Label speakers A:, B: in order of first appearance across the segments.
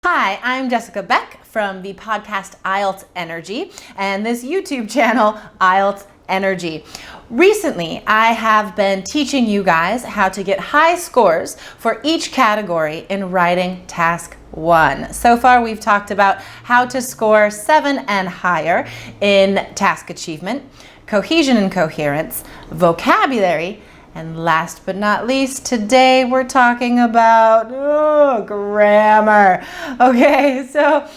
A: Hi, I'm Jessica Beck from the podcast IELTS Energy and this YouTube channel, IELTS Energy. Recently, I have been teaching you guys how to get high scores for each category in Writing Task 1. So far, we've talked about how to score 7 and higher in task achievement, cohesion and coherence, vocabulary, and last but not least, today we're talking about grammar. Okay, so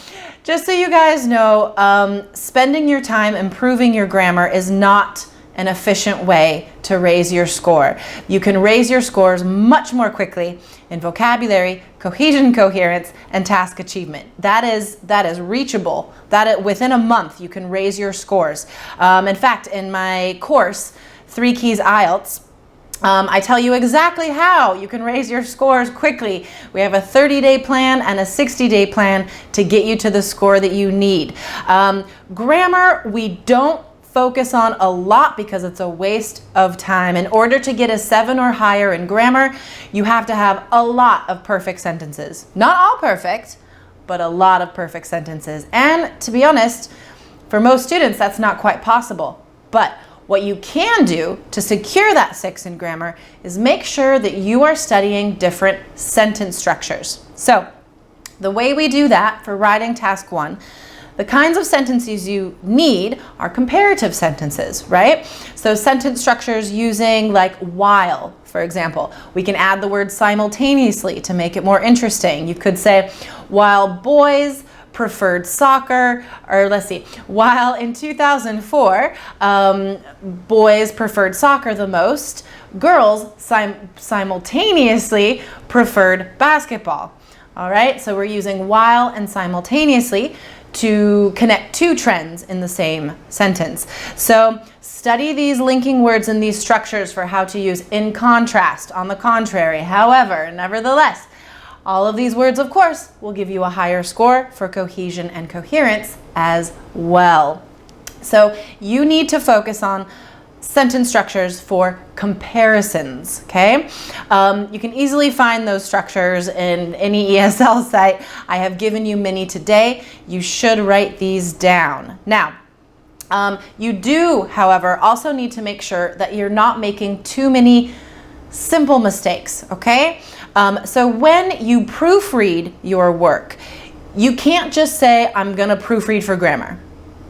A: just so you guys know, spending your time improving your grammar is not an efficient way to raise your score. You can raise your scores much more quickly in vocabulary, cohesion, coherence, and task achievement. That is reachable. Within a month, you can raise your scores. In fact, in my course, 3 Keys IELTS, I tell you exactly how you can raise your scores quickly. We have a 30-day plan and a 60-day plan to get you to the score that you need. Grammar, we don't focus on a lot because it's a waste of time. In order to get a 7 or higher in grammar, you have to have a lot of perfect sentences. Not all perfect, but a lot of perfect sentences. And to be honest, for most students, that's not quite possible. But what you can do to secure that 6 in grammar is make sure that you are studying different sentence structures. So the way we do that for Writing Task 1, the kinds of sentences you need are comparative sentences, right? So sentence structures using like while, for example. We can add the word simultaneously to make it more interesting. You could say, while boys preferred soccer, or let's see, while in 2004, boys preferred soccer the most, girls simultaneously preferred basketball. All right, so we're using while and simultaneously to connect 2 trends in the same sentence. So study these linking words and these structures for how to use in contrast, on the contrary, however, nevertheless. All of these words, of course, will give you a higher score for cohesion and coherence as well. So you need to focus on sentence structures for comparisons, okay? You can easily find those structures in any ESL site. I have given you many today. You should write these down. Now, you do, however, also need to make sure that you're not making too many simple mistakes, okay? So when you proofread your work, you can't just say, I'm gonna proofread for grammar.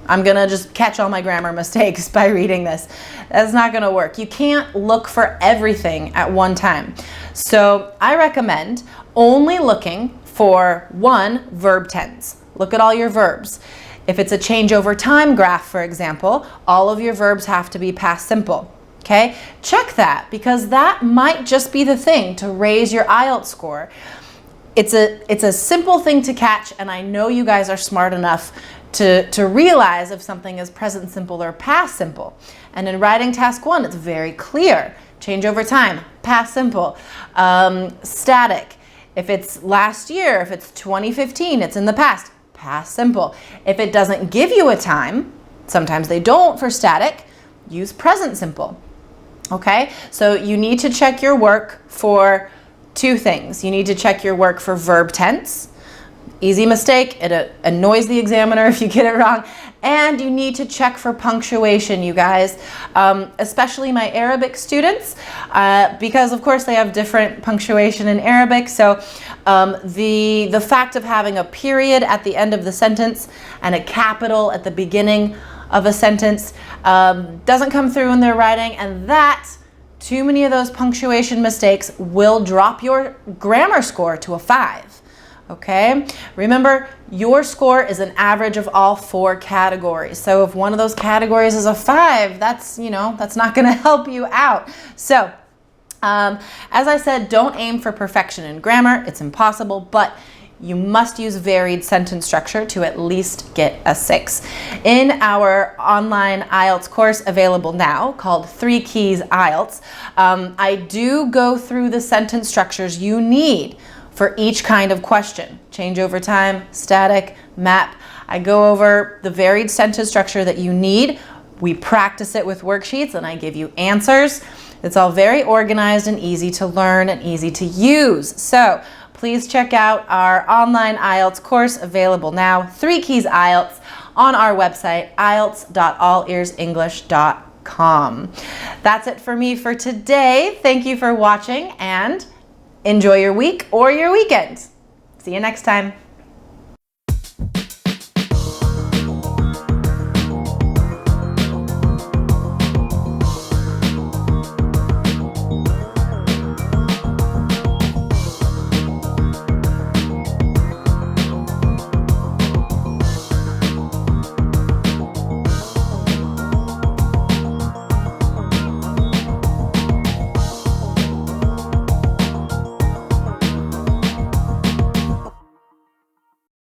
A: I'm gonna just catch all my grammar mistakes by reading this. That's not gonna work. You can't look for everything at one time. So I recommend only looking for 1 verb tense. Look at all your verbs. If it's a change over time graph, for example, all of your verbs have to be past simple. Okay, check that because that might just be the thing to raise your IELTS score. It's a simple thing to catch, and I know you guys are smart enough to realize if something is present simple or past simple. And in Writing Task 1, it's very clear. Change over time, past simple. Static, if it's last year, if it's 2015, it's in the past, past simple. If it doesn't give you a time, sometimes they don't for static, use present simple. Okay, so you need to check your work for 2 things. You need to check your work for verb tense. Easy mistake, it annoys the examiner if you get it wrong. And you need to check for punctuation, you guys, especially my Arabic students, because of course they have different punctuation in Arabic. So the fact of having a period at the end of the sentence and a capital at the beginning of a sentence doesn't come through in their writing, and that too many of those punctuation mistakes will drop your grammar score to a 5. Okay, remember your score is an average of all 4 categories. So if one of those categories is a 5, that's not going to help you out. So as I said, don't aim for perfection in grammar. It's impossible, but you must use varied sentence structure to at least get a 6. In our online IELTS course available now called 3 Keys IELTS, I do go through the sentence structures you need for each kind of question. Change over time, static, map. I go over the varied sentence structure that you need. We practice it with worksheets and I give you answers. It's all very organized and easy to learn and easy to use. So please check out our online IELTS course available now, 3 Keys IELTS, on our website, IELTS.allearsenglish.com. That's it for me for today. Thank you for watching and enjoy your week or your weekend. See you next time.